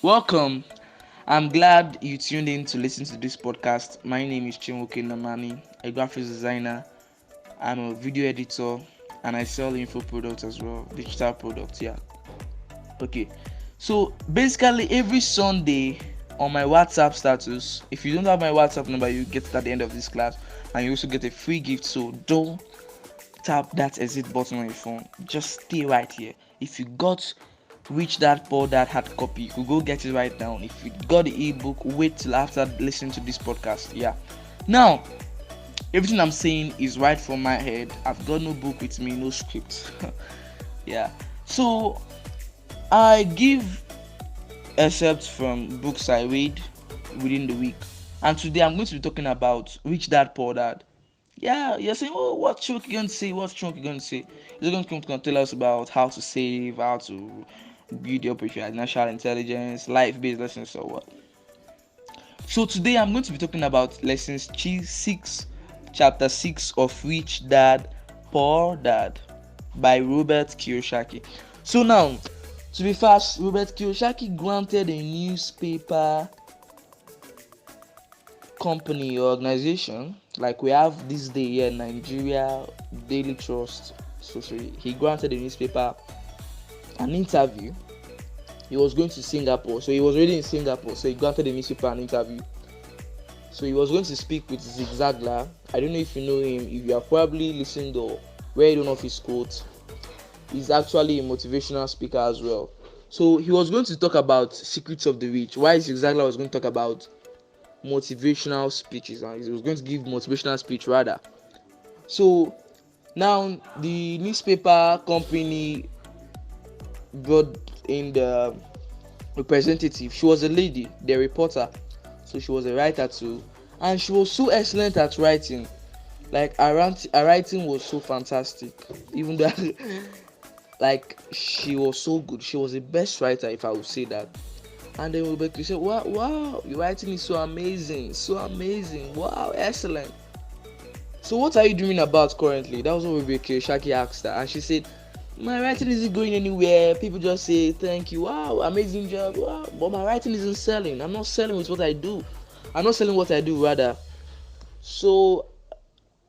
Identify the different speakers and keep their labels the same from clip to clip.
Speaker 1: Welcome. I'm glad you tuned in to listen to this podcast. My name is Chinwoke Namani, a graphics designer. I'm a video editor and I sell info products as well, digital products. Yeah. Okay. So basically, every Sunday on my WhatsApp status, if you don't have my WhatsApp number, you get it at the end of this class, and you also get a free gift. So don't tap that exit button on your phone. Just stay right here. If you got reach that poor that hard copy, you could go get it right now. If you got the ebook, wait till after listening to this podcast. Yeah. Now, everything I'm saying is right from my head. I've got no book with me, no script. Yeah. So I give excerpts from books I read within the week. And today I'm going to be talking about Rich Dad Poor Dad. Yeah, you're saying, oh, what Chunk you gonna say? What's Chunk you gonna say? He's going to tell us about how to save, how to build up with your financial intelligence, life-based lessons, or what. So today I'm going to be talking about lessons 6, chapter 6 of Rich Dad, Poor Dad by Robert Kiyosaki. So now, to be fast, Robert Kiyosaki granted a newspaper company or organization like we have this day here in Nigeria, Daily Trust. So he granted a newspaper an interview. He was going to Singapore, so he was already in Singapore. So he granted the newspaper an interview. So he was going to speak with Zig Ziglar. I don't know if you know him. If you have probably listened or read one of his quotes, he's actually a motivational speaker as well. So he was going to talk about secrets of the rich. Why Zig Ziglar was going to talk about motivational speeches, and he was going to give motivational speech rather. So now the newspaper company brought in the representative. She was a lady, the reporter, so she was a writer too, and she was so excellent at writing. Like her writing was so fantastic, even though like she was so good. She was the best writer, if I would say that. And then Rebecca said, wow, your writing is so amazing, wow, excellent. So what are you dreaming about currently? That was what Rebecca Shaki asked her, and she said, my writing isn't going anywhere. People just say thank you, wow, amazing job, wow, but my writing isn't selling. I'm not selling with what I do. I'm not selling what I do rather. So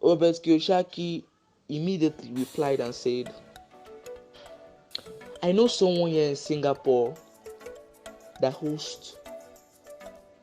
Speaker 1: Robert Kiyosaki immediately replied and said, I know someone here in Singapore that hosts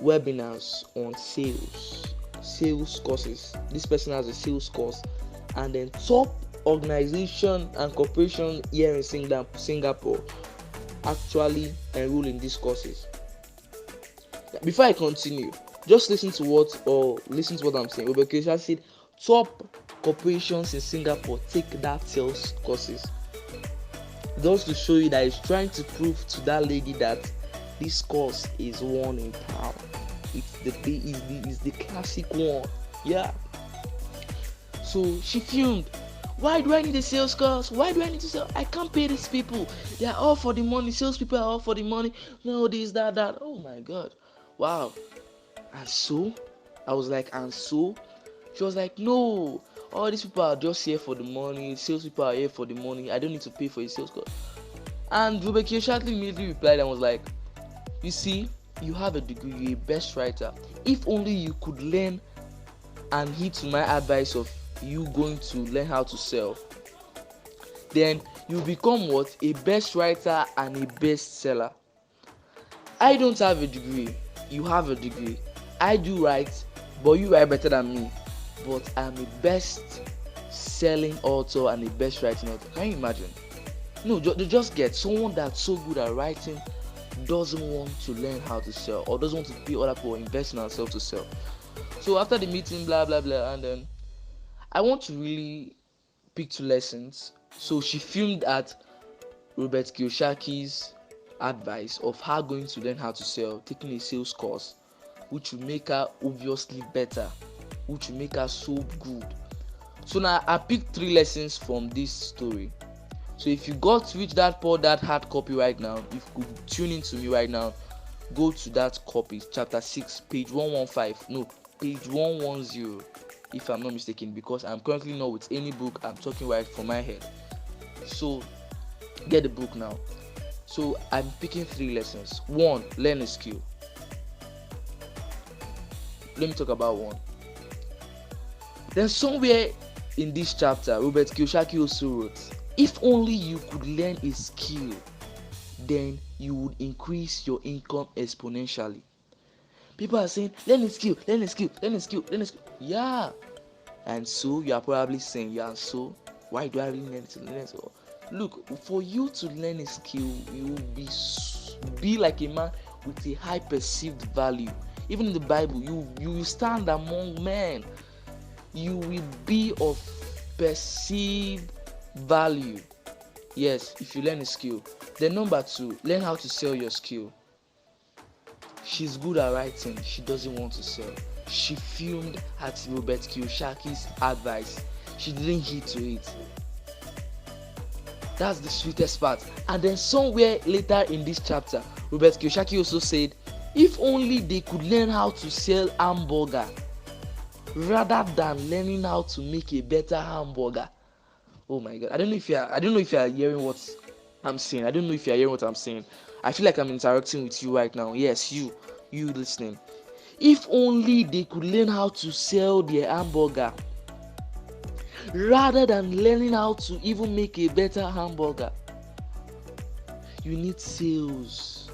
Speaker 1: webinars on sales courses. This person has a sales course, and then top organization and corporation here in Singapore actually enroll in these courses. Before I continue, just listen to what I'm saying. Robert Kiyosaki said top corporations in Singapore take that sales courses. Just to show you that he's trying to prove to that lady that this course is one in town. It's the classic one. Yeah. So she fumed. Why do I need a sales course? Why do I need to sell? I can't pay these people. They are all for the money. Sales people are all for the money. No, this, that. Oh my god. Wow. And so I was like, and so she was like, no, all these people are just here for the money. Sales people are here for the money. I don't need to pay for a sales course. And Robert Kiyosaki immediately replied and was like, you see, you have a degree, you're a best writer. If only you could learn and heed to my advice of you going to learn how to sell, then you become what? A best writer and a best seller. I don't have a degree, you have a degree. I do write, but you write better than me. But I'm a best selling author and a best writing author. Can you imagine? No, just get someone that's so good at writing doesn't want to learn how to sell, or doesn't want to pay other people or invest in ourselves to sell. So after the meeting, blah blah blah, and then I want to really pick 2 lessons. So she filmed at Robert Kiyosaki's advice of her going to learn how to sell, taking a sales course, which will make her obviously better, which will make her so good. So now I picked 3 lessons from this story. So if you got Rich Dad Poor Dad hard copy right now, if you could tune into me right now, go to that copy, chapter 6, page 115, no, page 110, if I'm not mistaken, because I'm currently not with any book. I'm talking right from my head. So get the book now. So I'm picking 3 lessons. 1, learn a skill. Let me talk about 1. Then somewhere in this chapter, Robert Kiyosaki also wrote, if only you could learn a skill, then you would increase your income exponentially. People are saying, learn a skill, learn a skill, learn a skill, learn a skill. Yeah. And so you are probably saying, yeah, so why do I really need to learn it? Look, for you to learn a skill, you will be like a man with a high perceived value. Even in the Bible, you will stand among men. You will be of perceived value. Yes, if you learn a skill. Then number 2, learn how to sell your skill. She's good at writing, she doesn't want to sell. She filmed at Robert Kiyosaki's advice. She didn't heed to it. That's the sweetest part. And then somewhere later in this chapter, Robert Kiyosaki also said, if only they could learn how to sell hamburger rather than learning how to make a better hamburger. Oh my God! I don't know if you are hearing what I'm saying. I don't know if you are hearing what I'm saying. I feel like I'm interacting with you right now. Yes, you listening. If only they could learn how to sell their hamburger rather than learning how to even make a better hamburger. You need sales.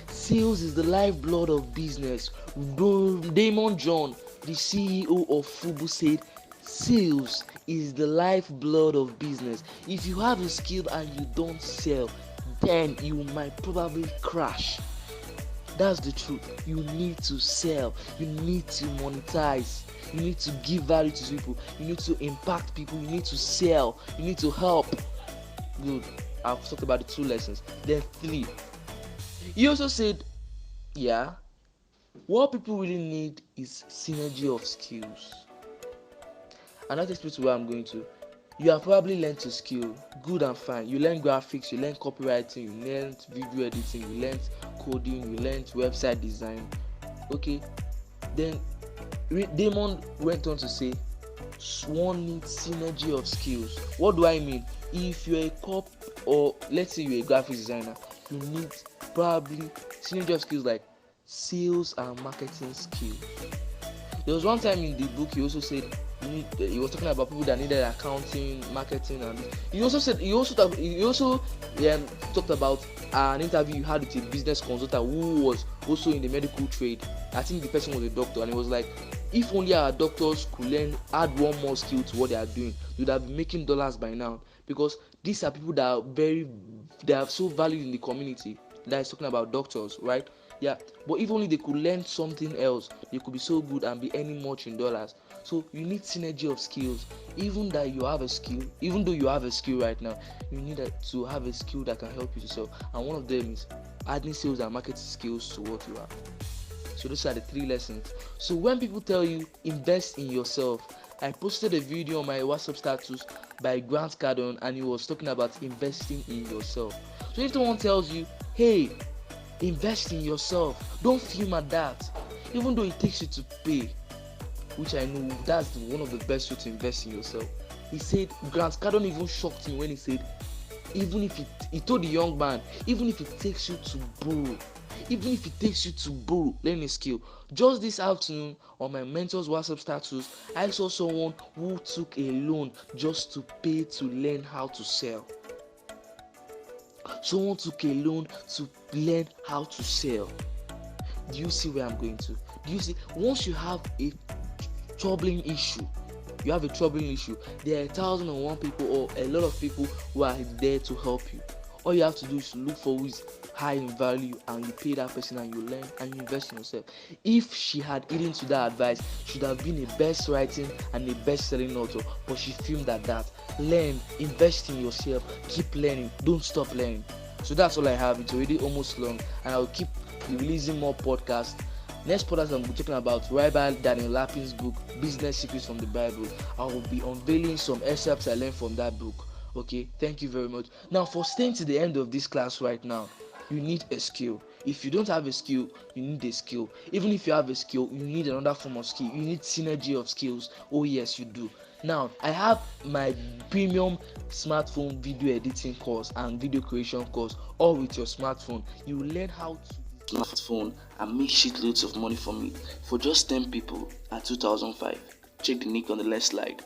Speaker 1: Sales is the lifeblood of business. Damon John, the CEO of Fubu, said sales is the lifeblood of business. If you have a skill and you don't sell, then you might probably crash. That's the truth. You need to sell. You need to monetize. You need to give value to people. You need to impact people. You need to sell. You need to help. Good. I've talked about the 2 lessons. Then 3. He also said, yeah, what people really need is synergy of skills. And that takes me to where I'm going to. You have probably learned a skill, good and fine. You learn graphics, you learn copywriting, you learn video editing, you learn coding, you learn website design. Okay, then Damon went on to say, one needs synergy of skills. What do I mean? If you're a cop, or let's say you're a graphics designer, you need probably synergy of skills like sales and marketing skills. There was one time in the book he also said he was talking about people that needed accounting, marketing, and he also talked about an interview he had with a business consultant who was also in the medical trade. I think the person was a doctor, and he was like, if only our doctors could add one more skill to what they are doing, they would have been making dollars by now. Because these are people that are so valued in the community. That is talking about doctors, right? Yeah, but if only they could learn something else, they could be so good and be earning much in dollars. So you need synergy of skills. Even though you have a skill right now, you need to have a skill that can help you to sell. And one of them is adding sales and marketing skills to what you have. So those are the 3 lessons. So when people tell you invest in yourself, I posted a video on my WhatsApp status by Grant Cardone, and he was talking about investing in yourself. So if someone tells you, hey, invest in yourself, don't film at that, even though it takes you to pay, which I know that's one of the best ways to invest in yourself. He said, Grant Cardone even shocked me when he said, he told the young man, even if it takes you to borrow, learn a skill. Just this afternoon on my mentor's WhatsApp status, I saw someone who took a loan just to pay to learn how to sell. Someone took a loan to learn how to sell. Do you see where I'm going to? Do you see? Once you have a troubling issue, there are 1,001 people or a lot of people who are there to help you. All you have to do is to look for who is high in value, and you pay that person, and you learn and you invest in yourself. If she had heeded to that advice, she should have been a best writing and a best selling author, but she filmed at that. Learn, invest in yourself, keep learning, don't stop learning. So that's all I have. It's already almost long, and I'll keep releasing more podcasts. Next podcast I'm talking about Robert Daniel Lappin's book, Business Secrets from the Bible. I will be unveiling some excerpts I learned from that book. Okay, thank you very much. Now, for staying to the end of this class right now, you need a skill. If you don't have a skill, you need a skill. Even if you have a skill, you need another form of skill. You need synergy of skills. Oh yes, you do. Now I have my premium smartphone video editing course and video creation course, all with your smartphone. You will learn how to use smartphone and make shitloads of money from it for just 10 people at 2005. Check the link on the left slide.